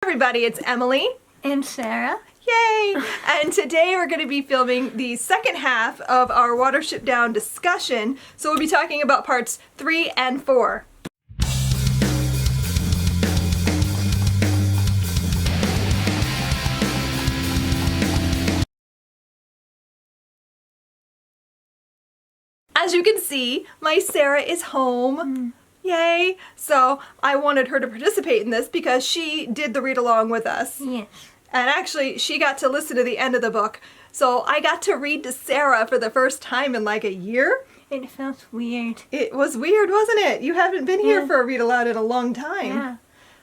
Everybody, it's Emily and Sarah. Yay! And today we're going to be filming the second half of our Watership Down discussion. So we'll be talking about parts 3 and 4. As you can see, my Sarah is home. Yay! So I wanted her to participate in this because she did the read along with us. Yes. And actually, she got to listen to the end of the book. So I got to read to Sarah for the first time in like a year. It felt weird. It was weird, wasn't it? You haven't been here for a read aloud in a long time. Yeah.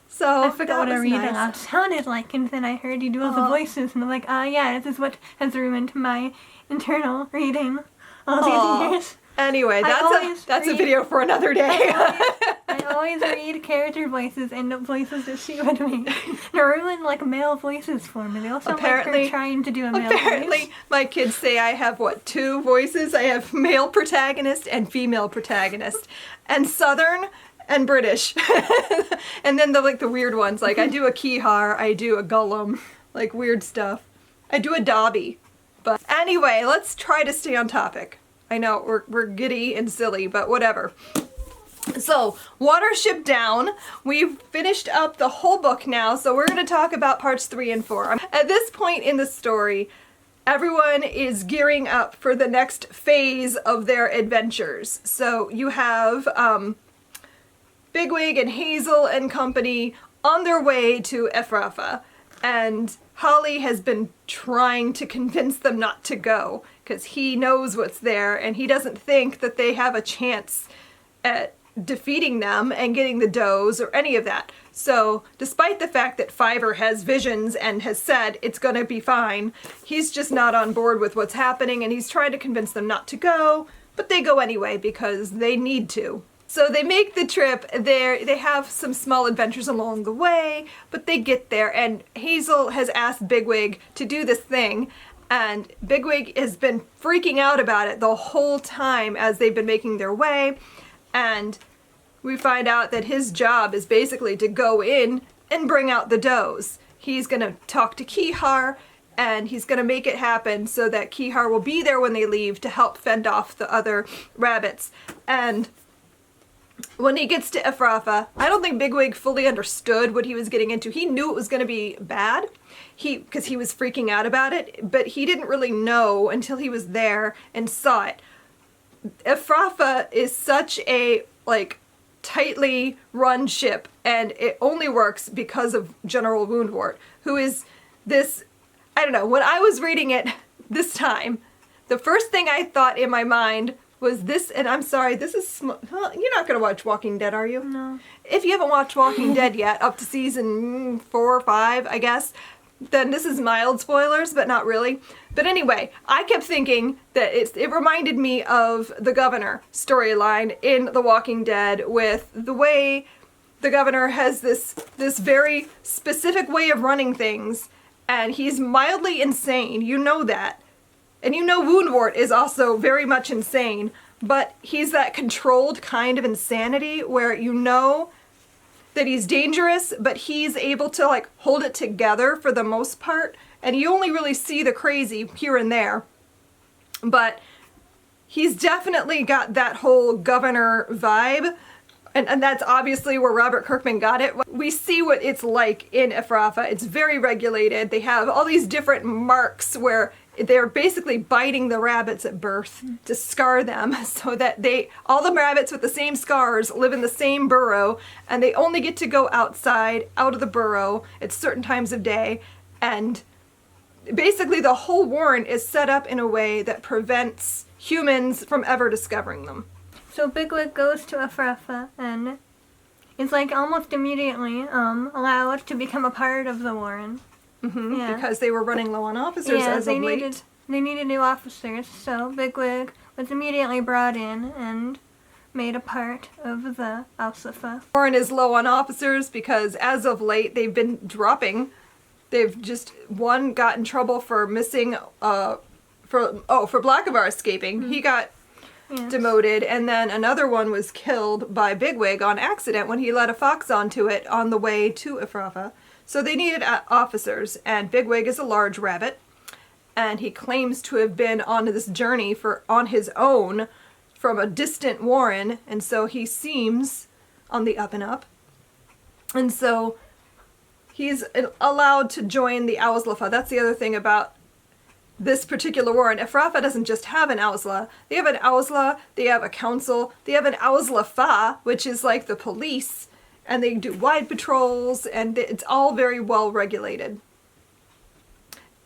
So I forgot what a read aloud sounded like, and then I heard you do all the voices, and I'm like, yeah, this is what has ruined my internal reading all these years. Anyway, that's a video for another day. I always read character voices and voices that she would make. They ruin like male voices for me. They also like her trying to do a male voice. My kids say I have two voices. I have male protagonist and female protagonist, and Southern and British, and then the weird ones. Like I do a Keyhar, I do a Gollum, like weird stuff. I do a Dobby. But anyway, let's try to stay on topic. I know, we're giddy and silly, but whatever. So, Watership Down. We've finished up the whole book now, so we're going to talk about parts 3 and 4. At this point in the story, everyone is gearing up for the next phase of their adventures. So, you have Bigwig and Hazel and company on their way to Ephrafa, and Holly has been trying to convince them not to go because he knows what's there and he doesn't think that they have a chance at defeating them and getting the does or any of that. So despite the fact that Fiver has visions and has said it's going to be fine, he's just not on board with what's happening and he's trying to convince them not to go, but they go anyway because they need to. So they make the trip. They have some small adventures along the way, but they get there, and Hazel has asked Bigwig to do this thing, and Bigwig has been freaking out about it the whole time as they've been making their way, and we find out that his job is basically to go in and bring out the does. He's going to talk to Keyhar, and he's going to make it happen so that Keyhar will be there when they leave to help fend off the other rabbits. And when he gets to Ephrafa, I don't think Bigwig fully understood what he was getting into. He knew it was going to be bad, because he was freaking out about it, but he didn't really know until he was there and saw it. Ephrafa is such a, tightly run ship, and it only works because of General Woundwort, who is this, I don't know, when I was reading it this time, the first thing I thought in my mind was this, and I'm sorry, this is, you're not going to watch Walking Dead, are you? No. If you haven't watched Walking Dead yet, up to season 4 or 5, I guess, then this is mild spoilers, but not really. But anyway, I kept thinking that it reminded me of the Governor storyline in The Walking Dead, with the way the Governor has this very specific way of running things, and he's mildly insane, you know that. And you know Woundwort is also very much insane, but he's that controlled kind of insanity where you know that he's dangerous, but he's able to hold it together for the most part, and you only really see the crazy here and there. But he's definitely got that whole Governor vibe, and that's obviously where Robert Kirkman got it. We see what it's like in Ephrafa. It's very regulated. They have all these different marks where they're basically biting the rabbits at birth to scar them, so that all the rabbits with the same scars live in the same burrow, and they only get to go outside, out of the burrow at certain times of day, and basically the whole warren is set up in a way that prevents humans from ever discovering them. So Bigwig goes to Ephrafa and is almost immediately allowed to become a part of the warren. Yeah. Because they were running low on officers as of late. They needed new officers, so Bigwig was immediately brought in and made a part of the Alsafa. Warren is low on officers because as of late they've been dropping. They've just, one got in trouble for missing, for Blackavar escaping. He got demoted, and then another one was killed by Bigwig on accident when he let a fox onto it on the way to Ephrafa. So they needed officers, and Bigwig is a large rabbit, and he claims to have been on this journey on his own from a distant warren, and so he seems on the up and up. And so he's allowed to join the Owslafa. That's the other thing about this particular warren. Ephrafa doesn't just have an Owsla. They have an Owsla, they have a council, they have an Owslafa, which is like the police, and they do wide patrols, and it's all very well regulated.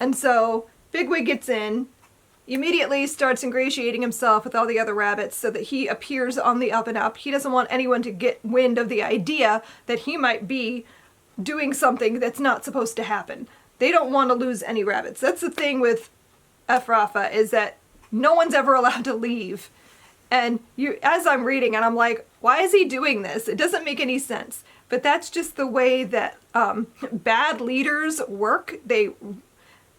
And so Bigwig gets in, immediately starts ingratiating himself with all the other rabbits so that he appears on the up and up. He doesn't want anyone to get wind of the idea that he might be doing something that's not supposed to happen. They don't want to lose any rabbits. That's the thing with Ephrafa, is that no one's ever allowed to leave. And as I'm reading, and I'm like, why is he doing this? It doesn't make any sense. But that's just the way that bad leaders work. They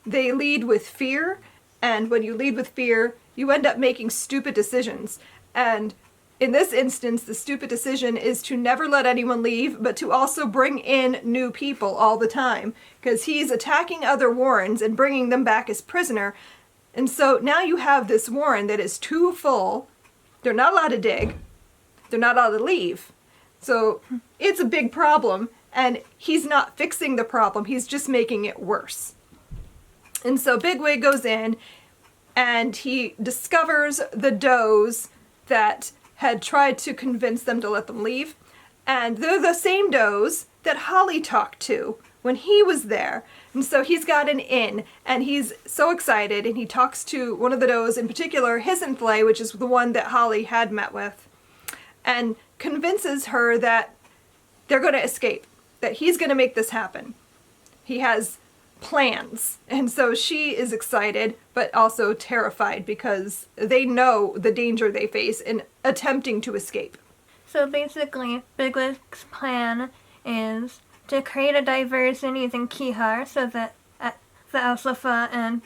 lead with fear, and when you lead with fear, you end up making stupid decisions. And in this instance, the stupid decision is to never let anyone leave, but to also bring in new people all the time, because he's attacking other warrens and bringing them back as prisoner. And so now you have this warren that is too full. They're not allowed to dig. They're not allowed to leave. So it's a big problem, and he's not fixing the problem. He's just making it worse. And so Bigwig goes in, and he discovers the does that had tried to convince them to let them leave. And they're the same does that Holly talked to when he was there. And so he's got an in, and he's so excited, and he talks to one of the does, in particular, Hisenthlay, which is the one that Holly had met with, and convinces her that they're going to escape, that he's going to make this happen. He has plans. And so she is excited, but also terrified, because they know the danger they face in attempting to escape. So basically, Bigwig's plan is to create a diversion using Kihar so that the Owslafa and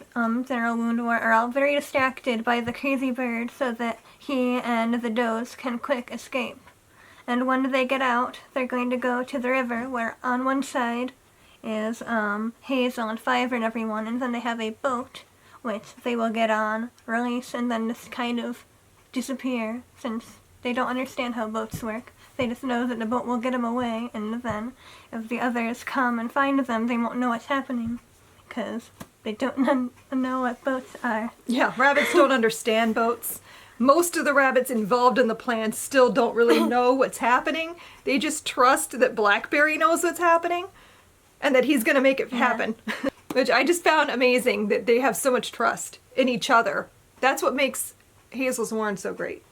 General Woundwort are all very distracted by the crazy bird so that he and the does can quick escape. And when they get out, they're going to go to the river, where on one side is Hazel and Fiver and everyone, and then they have a boat which they will get on, release, and then just kind of disappear, since they don't understand how boats work. They just know that the boat will get them away, and then if the others come and find them, they won't know what's happening, because they don't know what boats are. Yeah, rabbits don't understand boats. Most of the rabbits involved in the plan still don't really know what's happening. They just trust that Blackberry knows what's happening, and that he's going to make it happen. Which I just found amazing, that they have so much trust in each other. That's what makes Hazel's Warren so great.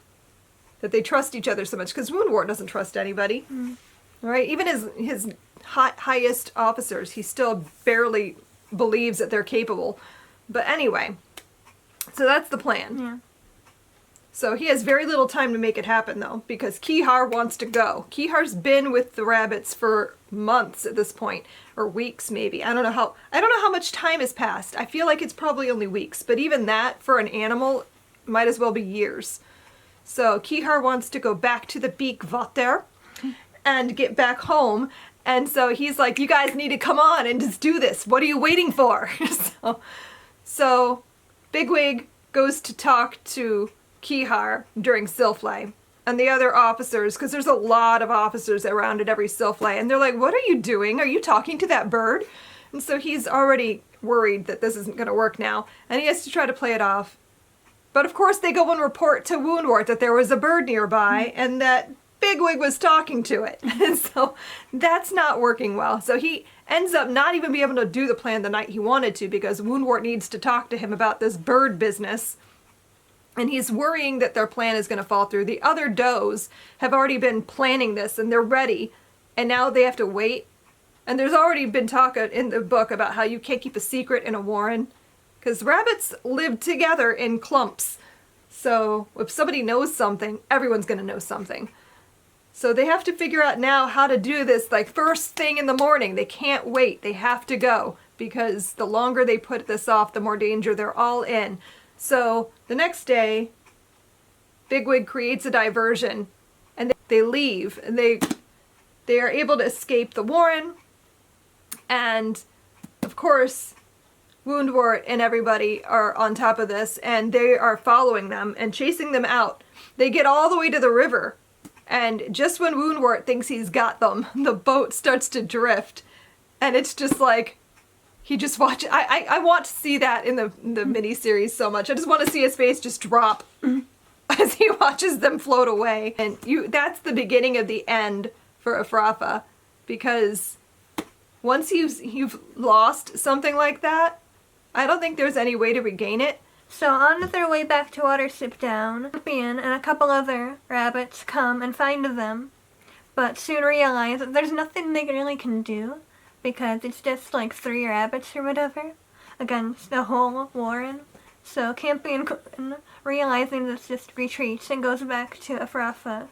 That they trust each other so much, because Woundwort doesn't trust anybody. Right? Even his highest officers, he still barely believes that they're capable. But anyway, so that's the plan. Yeah. So he has very little time to make it happen, though, because Kihar wants to go. Kihar's been with the rabbits for months at this point, or weeks maybe. I don't know how much time has passed. I feel like it's probably only weeks, but even that for an animal might as well be years. So Kihar wants to go back to the Beek Vater and get back home. And so he's like, you guys need to come on and just do this. What are you waiting for? So Bigwig goes to talk to Kihar during Silflay and the other officers, because there's a lot of officers around at every Silflay, and they're like, what are you doing? Are you talking to that bird? And so he's already worried that this isn't going to work now, and he has to try to play it off. But of course they go and report to Woundwort that there was a bird nearby and that Bigwig was talking to it. And so that's not working well. So he ends up not even being able to do the plan the night he wanted to, because Woundwort needs to talk to him about this bird business. And he's worrying that their plan is going to fall through. The other does have already been planning this, and they're ready. And now they have to wait. And there's already been talk in the book about how you can't keep a secret in a warren, because rabbits live together in clumps. So if somebody knows something, everyone's going to know something. So they have to figure out now how to do this, like, first thing in the morning. They can't wait. They have to go, because the longer they put this off, the more danger they're all in. So the next day, Bigwig creates a diversion, and they leave, and they are able to escape the warren, And of course, Woundwort and everybody are on top of this, and they are following them and chasing them out. They get all the way to the river, and just when Woundwort thinks he's got them, the boat starts to drift, and it's just like, he just watches. I want to see that in the miniseries so much. I just want to see his face just drop as he watches them float away. And that's the beginning of the end for Afrafa, because once you've lost something like that, I don't think there's any way to regain it. So on their way back to Watership Down, Champion and a couple other rabbits come and find them, but soon realize that there's nothing they really can do, because it's just like 3 rabbits or whatever against the whole warren. So Champion, realizing this, just retreats and goes back to Afrafa.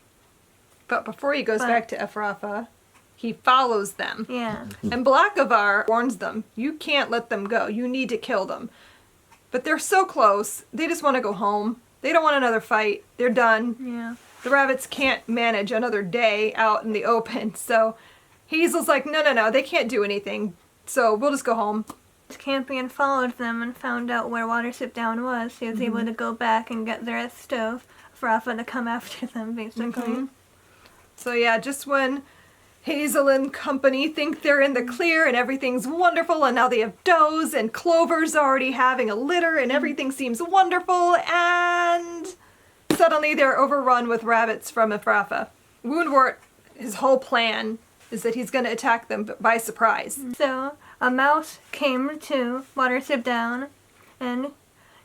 But before he goes back to Afrafa, he follows them. Yeah. And Blackavar warns them, you can't let them go. You need to kill them. But they're so close, they just want to go home. They don't want another fight. They're done. Yeah. The rabbits can't manage another day out in the open. So Hazel's like, no, they can't do anything. So we'll just go home. Champion followed them and found out where Watership Down was. He was able to go back and get the rest of Afrafa to come after them, basically. So yeah, just when Hazel and company think they're in the clear and everything's wonderful, and now they have does, and Clover's already having a litter, and everything seems wonderful, and suddenly they're overrun with rabbits from Afrafa. Woundwort, his whole plan is that he's going to attack them by surprise. So a mouse came to Watership Down and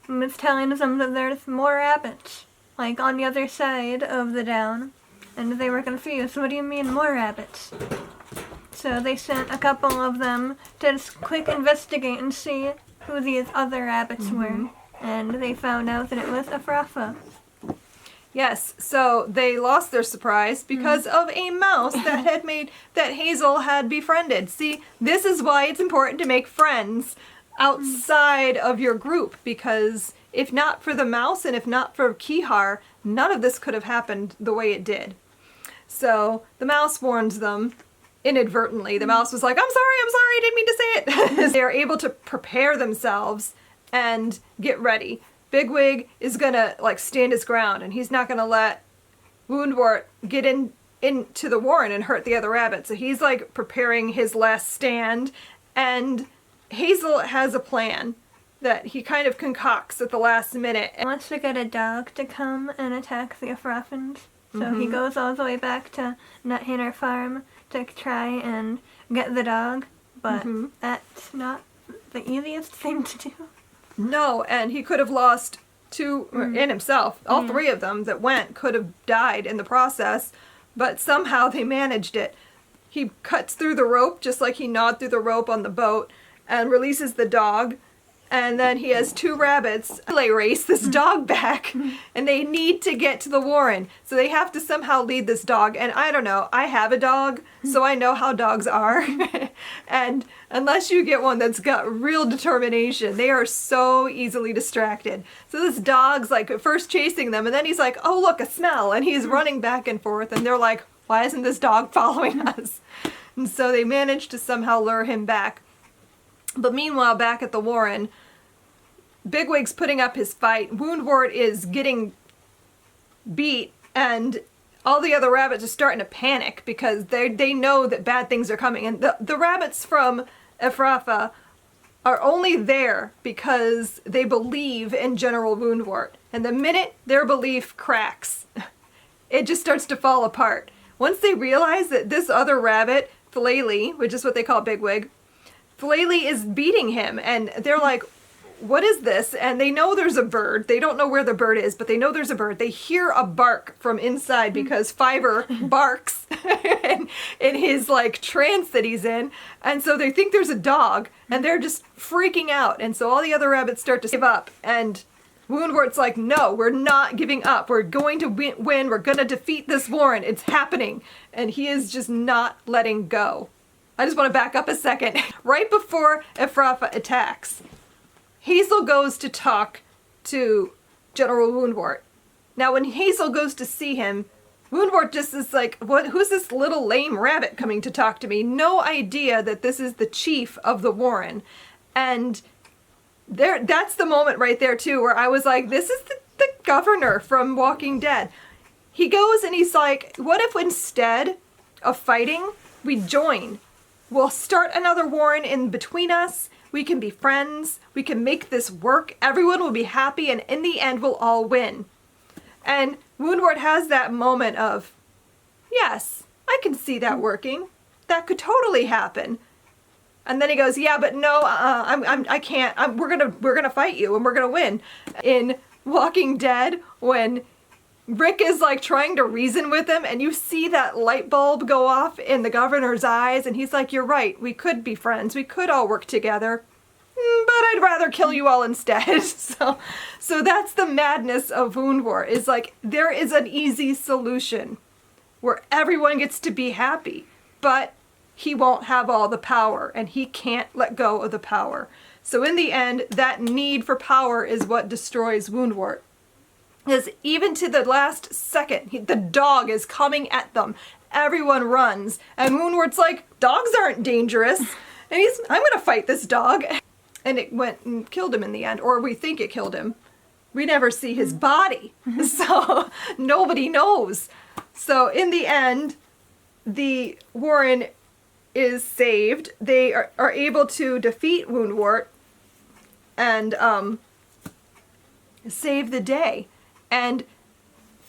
was telling them that there's more rabbits, like on the other side of the down. And they were confused. What do you mean, more rabbits? So they sent a couple of them to just quick investigate and see who these other rabbits were. And they found out that it was Afrafa. Yes, so they lost their surprise because of a mouse that Hazel had befriended. See, this is why it's important to make friends outside of your group, because if not for the mouse and if not for Kihar, none of this could have happened the way it did. So the mouse warns them inadvertently. The mouse was like, I'm sorry, I didn't mean to say it. They're able to prepare themselves and get ready. Bigwig is gonna stand his ground, and he's not gonna let Woundwort get into the warren and hurt the other rabbit. So he's preparing his last stand, and Hazel has a plan that he kind of concocts at the last minute. He wants to get a dog to come and attack the Afrafans. So he goes all the way back to Nuthinner Farm to try and get the dog, but that's not the easiest thing to do. No, and he could have lost 2, and himself, all 3 of them that went could have died in the process, but somehow they managed it. He cuts through the rope just like he gnawed through the rope on the boat and releases the dog. And then he has 2 rabbits relay race this dog back, and they need to get to the warren. So they have to somehow lead this dog. And I don't know, I have a dog, so I know how dogs are. And unless you get one that's got real determination, they are so easily distracted. So this dog's at first chasing them, and then he's like, oh look, a smell. And he's running back and forth, and they're like, why isn't this dog following us? And so they manage to somehow lure him back. But meanwhile, back at the warren, Bigwig's putting up his fight. Woundwort is getting beat, and all the other rabbits are starting to panic because they know that bad things are coming. And the rabbits from Afrafa are only there because they believe in General Woundwort. And the minute their belief cracks, it just starts to fall apart. Once they realize that this other rabbit, Philaly, which is what they call Bigwig, Philaly is beating him, and they're like, what is this? And they know there's a bird. They don't know where the bird is, but they know there's a bird. They hear a bark from inside because Fiber barks in his trance that he's in. And so they think there's a dog, and they're just freaking out. And so all the other rabbits start to give up, and Woundwort's like, no, we're not giving up. We're going to win. We're going to defeat this warren. It's happening. And he is just not letting go. I just want to back up a second. Right before Afrafa attacks, Hazel goes to talk to General Woundwort. Now, when Hazel goes to see him, Woundwort just is like, who's this little lame rabbit coming to talk to me? No idea that this is the chief of the Warren. And that's the moment right there too where I was like, this is the governor from Walking Dead. He goes and he's like, what if instead of fighting, we join? We'll start another Warren in between us. We can be friends. We can make this work. Everyone will be happy, and in the end, we'll all win. And Woundwort has that moment of, yes, I can see that working. That could totally happen. And then he goes, yeah, but no, I can't. We're gonna fight you, and we're gonna win. In Walking Dead, when Rick is like trying to reason with him, and you see that light bulb go off in the governor's eyes, and he's like, you're right, we could be friends, we could all work together, but I'd rather kill you all instead. So that's the madness of Woundwort, is like, there is an easy solution where everyone gets to be happy, but he won't have all the power, and he can't let go of the power. So in the end, that need for power is what destroys Woundwort. Because even to the last second, the dog is coming at them. Everyone runs. And Woundwort's like, dogs aren't dangerous. And I'm going to fight this dog. And it went and killed him in the end. Or we think it killed him. We never see his body. So nobody knows. So in the end, the Warren is saved. They are able to defeat Woundwort and save the day. And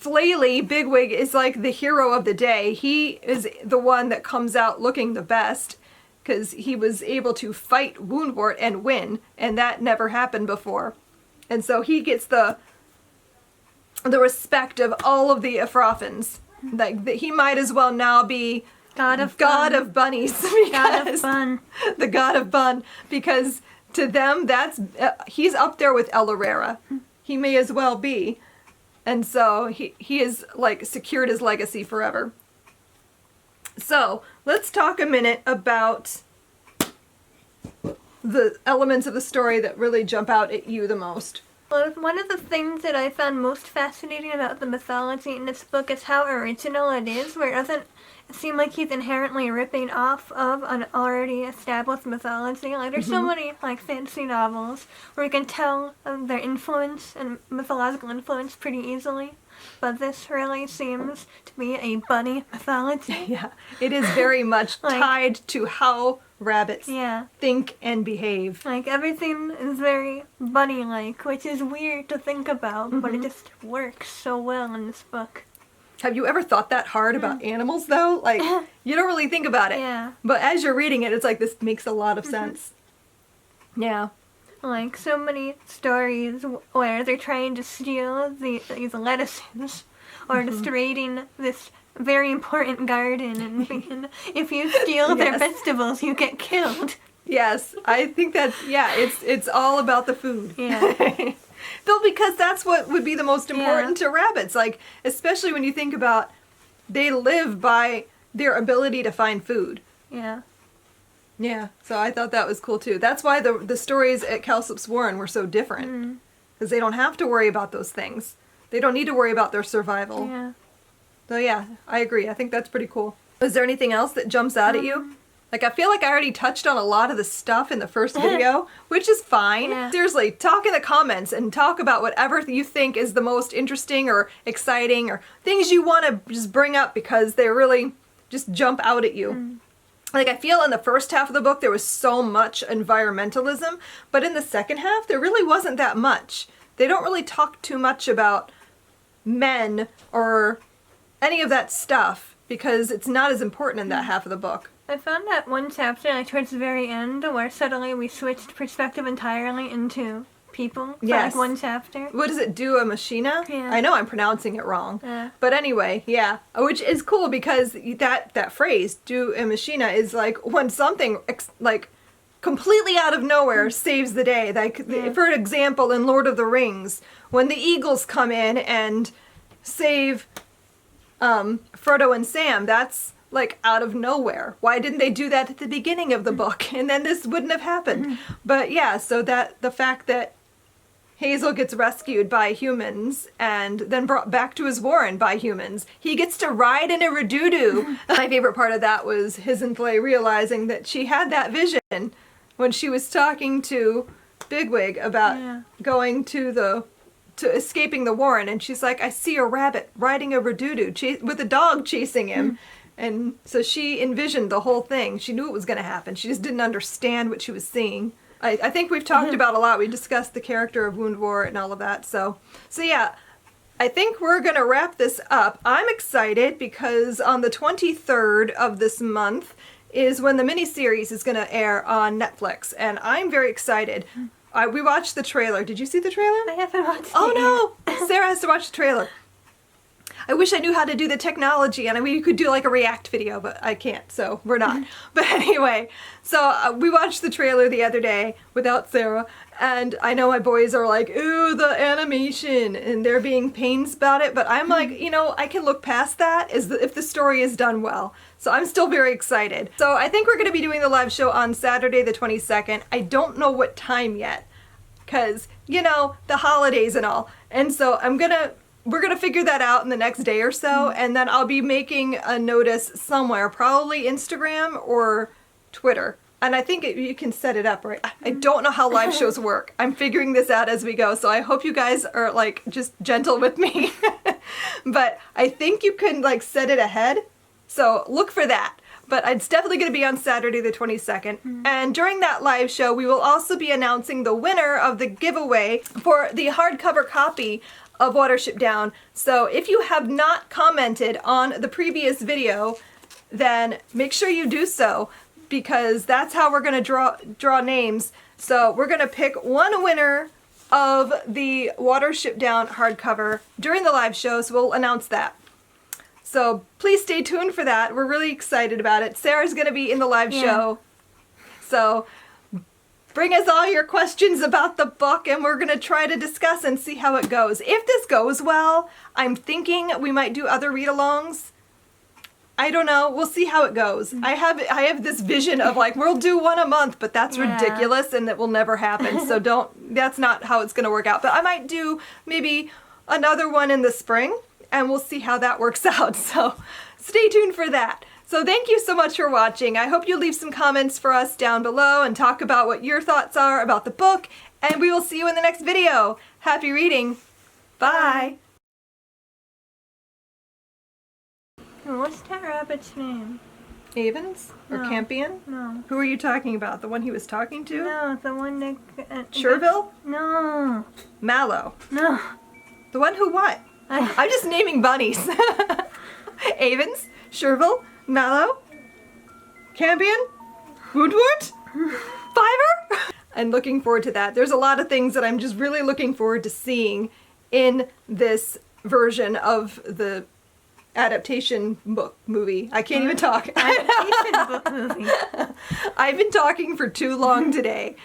Flaley, Bigwig, is like the hero of the day. He is the one that comes out looking the best because he was able to fight Woundwort and win, and that never happened before. And so he gets the respect of all of the Ifrafins. Like, he might as well now be God of bunnies. God of fun. The God of Bun, because to them, he's up there with El Herrera. He may as well be. And so he is like secured his legacy forever. So let's talk a minute about the elements of the story that really jump out at you the most. Well, one of the things that I found most fascinating about the mythology in this book is how original it is, where it doesn't seem like he's inherently ripping off of an already established mythology. Like, there's so many, like, fantasy novels where you can tell their influence and mythological influence pretty easily. But this really seems to be a bunny mythology. Yeah, it is very much tied to how rabbits think and behave. Like, everything is very bunny-like, which is weird to think about, but it just works so well in this book. Have you ever thought that hard about animals, though? Like, you don't really think about it. Yeah. But as you're reading it, it's like, this makes a lot of sense. Yeah. Like, so many stories where they're trying to steal these lettuces, or just raiding this very important garden, and if you steal their vegetables, you get killed. Yes, I think that, it's all about the food. Yeah. Well, because that's what would be the most important to rabbits. Like, especially when you think about, they live by their ability to find food. Yeah. Yeah, so I thought that was cool too. That's why the stories at Calsop's Warren were so different. Because they don't have to worry about those things. They don't need to worry about their survival. Yeah. So yeah, I agree. I think that's pretty cool. Is there anything else that jumps out at you? Like, I feel like I already touched on a lot of the stuff in the first video, which is fine. Yeah. Seriously, talk in the comments and talk about whatever you think is the most interesting or exciting or things you want to just bring up because they really just jump out at you. Like, I feel in the first half of the book there was so much environmentalism, but in the second half there really wasn't that much. They don't really talk too much about men or any of that stuff because it's not as important in that half of the book. I found that one chapter, like towards the very end, where suddenly we switched perspective entirely into people. Yes. Like one chapter. What does it do, a machina? Yeah. I know I'm pronouncing it wrong. Yeah. But anyway, yeah. Which is cool because that phrase, do a machina, is like when something like completely out of nowhere saves the day. Like, for example, in Lord of the Rings, when the Eagles come in and save Frodo and Sam, that's like out of nowhere. Why didn't they do that at the beginning of the book? And then this wouldn't have happened. But yeah, so that the fact that Hazel gets rescued by humans and then brought back to his warren by humans. He gets to ride in a redoodoo. My favorite part of that was Hisenflay realizing that she had that vision when she was talking to Bigwig about going to escaping the warren, and she's like, I see a rabbit riding a redoodoo with a dog chasing him. And so she envisioned the whole thing. She knew it was going to happen. She just didn't understand what she was seeing. I think we've talked about a lot. We discussed the character of Woundwort and all of that. So yeah, I think we're going to wrap this up. I'm excited because on the 23rd of this month is when the miniseries is going to air on Netflix, and I'm very excited. We watched the trailer. Did you see the trailer? I haven't watched it. Oh no! Sarah has to watch the trailer. I wish I knew how to do the technology, and we could do like a react video, but I can't, so we're not. But anyway, so we watched the trailer the other day without Sarah, and I know my boys are like, ooh, the animation, and they're being pains about it, but I'm like, you know, I can look past that if the story is done well. So I'm still very excited. So I think we're going to be doing the live show on Saturday the 22nd. I don't know what time yet, because, you know, the holidays and all. And so we're going to figure that out in the next day or so, and then I'll be making a notice somewhere, probably Instagram or Twitter. And I think you can set it up, right? I don't know how live shows work. I'm figuring this out as we go, so I hope you guys are, like, just gentle with me. But I think you can, like, set it ahead, so look for that. But it's definitely going to be on Saturday the 22nd. And during that live show, we will also be announcing the winner of the giveaway for the hardcover copy of Watership Down. So if you have not commented on the previous video, then make sure you do so, because that's how we're going to draw names. So we're going to pick one winner of the Watership Down hardcover during the live show, so we'll announce that. So please stay tuned for that. We're really excited about it. Sarah's going to be in the live show. So bring us all your questions about the book, and we're going to try to discuss and see how it goes. If this goes well, I'm thinking we might do other read-alongs. I don't know. We'll see how it goes. I have this vision of, like, we'll do one a month, but that's ridiculous, and it will never happen. So that's not how it's going to work out. But I might do maybe another one in the spring, and we'll see how that works out. So stay tuned for that. So thank you so much for watching. I hope you leave some comments for us down below and talk about what your thoughts are about the book, and we will see you in the next video. Happy reading. Bye. What's that rabbit's name? Avens? Or No. Campion? No. Who are you talking about? The one he was talking to? No, the one that... Sherville? No. Mallow. No. The one who what? I'm just naming bunnies. Avens? Sherville? Mallow? Campion? Woundwort? Fiver? I'm looking forward to that. There's a lot of things that I'm just really looking forward to seeing in this version of the adaptation book movie. I can't even talk. Adaptation book movie. I've been talking for too long today.